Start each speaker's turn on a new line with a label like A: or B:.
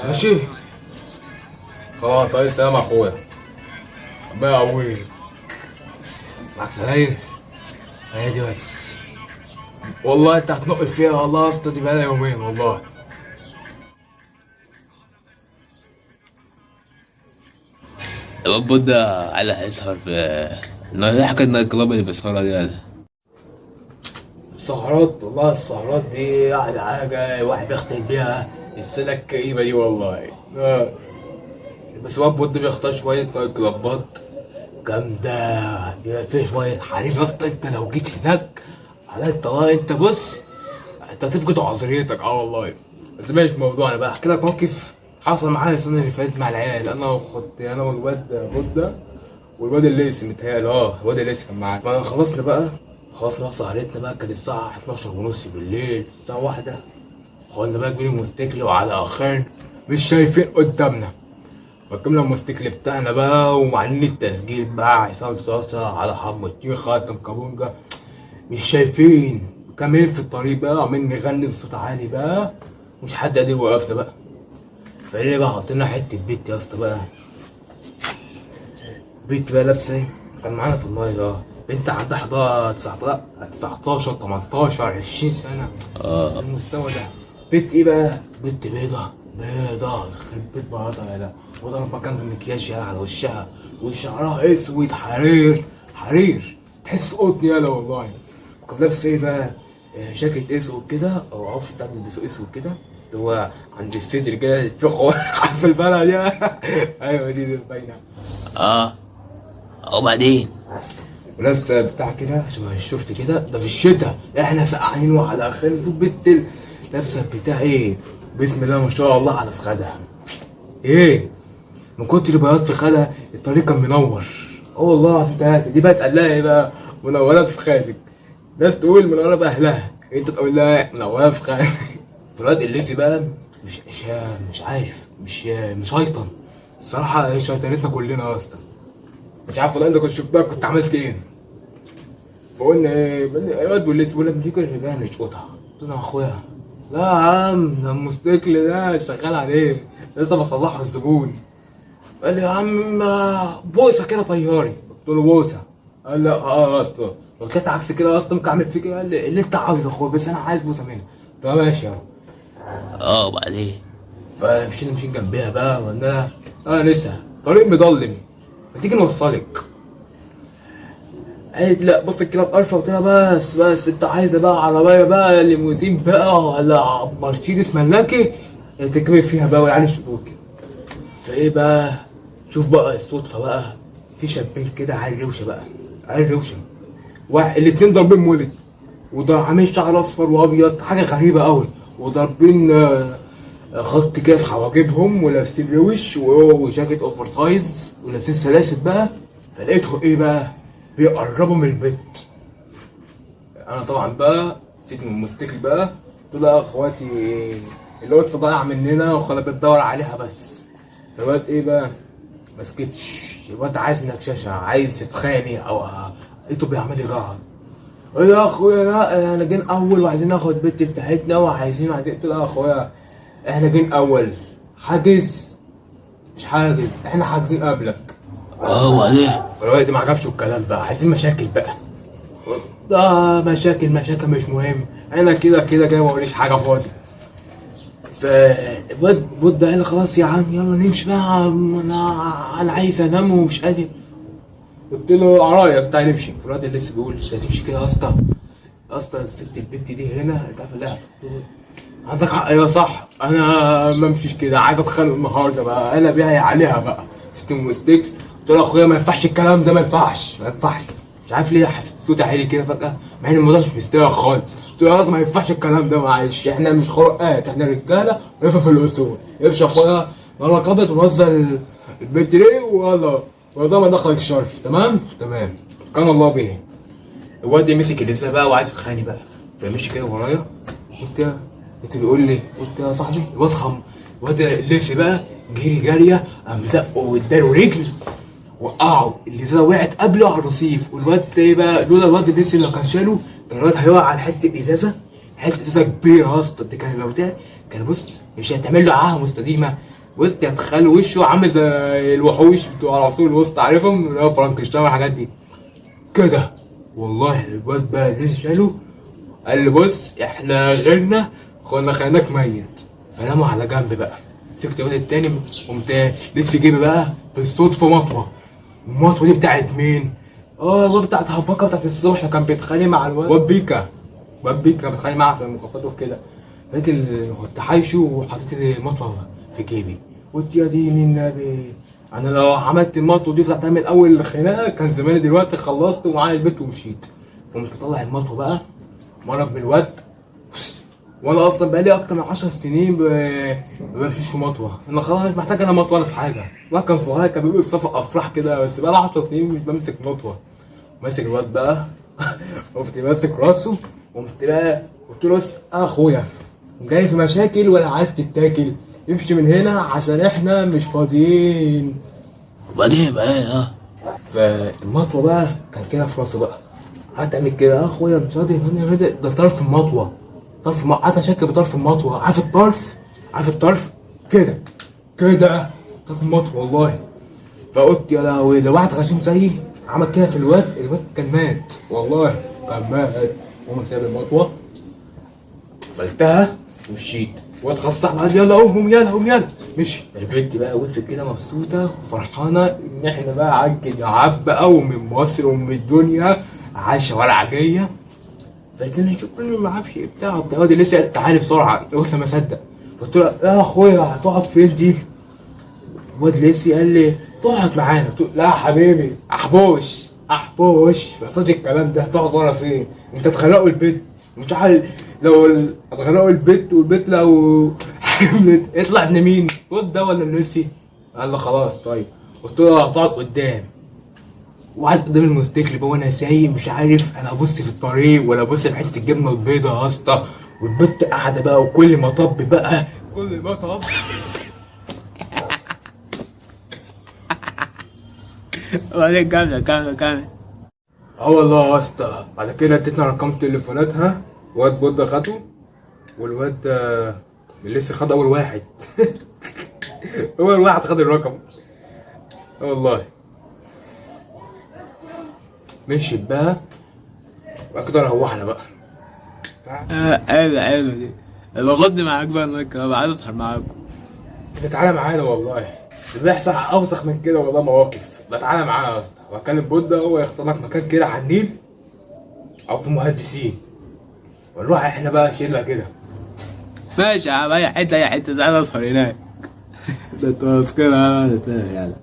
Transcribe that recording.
A: ماشي. خلاص طيب السلام يا اخويا. ربنا يقويك. معاك سراير؟ هي دي بس. والله انت هتنقل فيها والله يا اسطى، دي بقالها يومين والله.
B: الواد بودة على هيسهر في النهارده، حكاية نايت كلاب اللي بيسهرها دي ولا؟
A: السهرات والله، السهرات دي قاعدة حاجة واحد بيختم بيها السنة الكئيبة دي والله. بس الواد بود بيختار شوية نايت كلابات جامدة، بيبقى فيها شوية حريم يا اسطى. انت لو جيت هناك على انت والله، انت بص، انت هتفقد عذريتك والله. بس ماشي موضوع، انا بقى احكي لك موقف حصل معايا السنة اللي فاتت مع العيال. انا والواد بودة والواد الليثي، متهيألي الواد الليثي كان معايا. خلصنا بقى سهرتنا بقى، كانت الساعة 12 ونص بالليل، الساعة واحدة. خدنا بقى كبير الموتوسيكل وعلى اخرين مش شايفين قدامنا. ركبنا الموتوسيكل بتاعنا بقى ومعلين التسجيل بقى، عصام صاصة على حمو الطيخ خاتم كابونجا، مش شايفين. كاملين في الطريق بقى عمالين نغني بصوت عالي بقى، مش حد قادر يوقفنا بقى. فايه بقى، حطينا حتة بيت يا اسطى بقى. بنت بقى لابسه ايه، كان معانا في المايه بنت عندها 11 19 18 20 سنه، في المستوى ده. بنت ايه بقى، بنت بيضه يخرب بيت بيضه. يا وضع مكان المكياج يالا على وشها، وشعرها اسود حرير تحس قطن يالا والله. كانت لابسه ايه بقى، جاكيت اسود كده، او معرفش بتاع بيلبسوا اسود كده، اللي هو عند الصدر كده يتفخوا عارف البلد دي. ايوه دي باينه.
B: اه. وبعدين؟
A: ولابس بتاع كده شبه الشورت كده، ده في الشتاء احنا سقعانين وعلى اخرنا. شوف بنت لابسه بتاع ايه، بسم الله ما شاء الله على فخدها. ايه، من كتر بياض في خدها الطريق كان منور. والله العظيم تلاته. دي بقى تقول لها ايه بقى، منوره في خدك. ناس تقول منوره باهلها، انت تقول لها منوره في خدك. في الواد الليسي بقى مش عارف، مش شيطان الصراحه. هي شيطانتنا كلنا اصلا. مش عارف والله، انت كنت شفتها كنت عملت ايه. فقلنا ايه، الواد بوليس بيقول لك ما تيجي الرجاله نشقطها. قلت له يا اخويا لا يا عم، ده الموتوسيكل ده شغال عليه لسه بصلحه الزبون. قال لي يا عم بوسه كده طياري. قلت له بوسه؟ قال لا يا اسطى. قلت له عكس كده يا اسطى، ممكن اعمل فيك ايه؟ قال لي اللي انت عاوزه يا اخويا، بس انا عايز بوسه منك. قلت له ماشي يا
B: وبعدين؟
A: فمشينا جنبيها بقى وقلنا لها لسه طريق مضلم، ما تيجي نوصلك. قالت لا، بص كده بقرفه. قلت لها بس انت عايزه بقى عربيه بقى ليموزين بقى ولا مرسيدس ملاكي تركبي فيها بقى والعيال يشوفوك. فايه بقى، شوف بقى الصدفه بقى، في شابين كده عيال روشه بقى، عيال روشه. الاتنين ضاربين مولد، وده عامل شعر اصفر وابيض، حاجه غريبه قوي. وضاربين خط كده في حواجبهم، ولابسين روش وجاكيت اوفر سايز، ولابسين سلاسل بقى. فلقيتهم ايه بقى، بيقربوا من البيت. انا طبعا بقى نسيت من الموتوسيكل بقى. قلت له يا اخواتي اللي قلت ضايع مننا وخلت بتدور عليها بس. فالواد ايه بقى، مسكتش. الواد عايز منكششه، عايز يتخانق او لقيته بيعمل لي جعر. ايه يا اخويا، لا احنا جايين اول وعايزين ناخد البت بتاعتنا وعايزين. قلت له يا اخويا احنا جايين اول، حاجز مش حاجز، احنا حاجزين قبلك.
B: وبعدين؟
A: الواد ما عجبش الكلام بقى، عايزين مشاكل بقى. ده مشاكل مش مهم، انا كده جاي ما اوريش حاجه فاضي. فالواد بود قال خلاص يا عم يلا نمشي بقى، انا عايز انام ومش قادر. قلت له على رايك تعالى نمشي. فالواد اللي لسه بيقول انت هتمشي كده يا اسطى، يا اسطى سبت البت دي هنا، انت عارف اللي هيحصل. عندك حق، ايوه صح، انا ما امشيش كده، عايز اتخانق النهارده بقى، انا بيها عليها بقى. سبت الموتوسيكل. قلت له يا اخويا ما ينفعش الكلام ده، ما ينفعش. مش عارف ليه حسيت صوتي عالي كده فجاه، مع ان الموضوع مش مستوى خالص. قلت له ما ينفعش الكلام ده، معلش احنا مش خرقات، احنا رجاله ونفهم في الاصول. امشي يا اخويا، يلا قبض ونوصل البنت دي ويلا، وده ما دخلك الشر. تمام كان الله به. الواد مسك اللسه بقى وعايز يتخانق بقى، فمشي كده ورايا. قلت بيقول لي، قلت يا صاحبي الواد الليسي بقى جاريه، قام زقه واداله رجل، وقعوا. الازازه وقعت قبله على الرصيف. والواد ايه بقى، لولا الواد الليسي اللي كان شاله كان الواد هيقع على حته ازازه كبيره يا اسطى. دي كان لو كان بص مش هتعمل له عاهه مستديمه. بص هتخلي وشه عامل زي الوحوش بتوع العصور الوسطى، عارفهم اللي هو فرانكشتاين والحاجات دي كده. والله الواد بقى اللي شاله قال لي بص احنا غيرنا كنا خليناك ميت. فناموا على جنب بقى. مسكت الواد التاني قمت لقيت في جيبي بقى بالصدفه مطوه. المطوه دي بتاعت مين؟ الواد بتاعت هباكه بتاعت الصبح اللي كان بيتخانق مع الواد بيكا. الواد بيكا كان بيتخانق معاه في المخططات وكده. لقيت كنت حايشه وحطيت المطوه في جيبي. قلت يا دين النبي، انا لو عملت المطوه دي طلعتها من اول الخناقه كان زماني دلوقتي خلصت ومعايا البيت ومشيت. قمت طلع المطوه بقى مرض بالواد. وانا اصلا بقالي اكتر من 10 سنين ما بمشيش في مطوه. انا خلاص مش محتاج انا مطوه ولا في حاجه. الواحد كان فوقها كان بيبقى في افراح كده، بس بقالي 10 سنين مش بمسك مطوه. ماسك الواد بقى قمت ماسك راسه. قمت بقى قلت له بس اخويا جاي في مشاكل ولا عايز تتاكل؟ امشي من هنا عشان احنا مش فاضيين.
B: وبعدين بقى ايه؟
A: فالمطوه بقى كان كده في راسه بقى. قعدت اعمل كده اخويا مش راضي يفهمني كده. ده طرف المطوه، طرف قعدت اشكل بطرف المطوه. عارف الطرف؟ عارف الطرف كده كده طرف المطوه والله. فقلت يا لهوي لو واحد غشيم زيي عمل كده في الواد كان مات والله كان مات. قمت سايب المطوه قفلتها ومشيت. الواد خلص قال يلا قوم يلا قوم يلا مشي. البنت بقى وقفت كده مبسوطه وفرحانه ان احنا بقى عجل عب بقى ومن مصر ومن الدنيا عايشه ورعجيه. فقلت له شكرا ما اعرفش ايه بتاع الواد لسه تعالي بسرعه. قلت ما اصدق. قلت له يا اخويا هتقعد فين دي؟ الواد لسه قال لي تقعد معانا. قلت له لا يا حبيبي احبوش ما يحصلش الكلام ده. هتقعد ورا فين؟ انت تخلقوا البيت مش عارف. لو هتخلقوا البيت والبيت لو حملت يطلع ابن مين؟ الواد ده ولا النسي؟ قال لي خلاص طيب. قلت له هتقعد قدام. وقعد قدام الموتوسيكل بقى وانا سايق مش عارف انا ابص في الطريق ولا ابص في حته الجبنه البيضاء يا اسطى. والبت قاعده بقى وكل ما طب بقى كل ما طب
B: وبعدين كمل.
A: والله يا اسطى. بعد كده اديتنا ارقام تليفوناتها. واد بودة خده والواد اللي لسه خد اول واحد اول واحد خد الرقم والله. مشيت بقى وبعد كده روحنا بقى.
B: حلو دي. باخدني معاك بقى انك انا عايز اسهر معاكم.
A: تعالى معانا والله. اللي بيحصل اوسخ من كده والله مواقف. لا تعالى معانا يا اسطى واكلم بودة هو يختار لك مكان كده على النيل او في مهندسين ونروح احنا بقى شله كده.
B: ماشي يا عم، اي حته تعالى اسهر هناك. ده تذكرة يلا.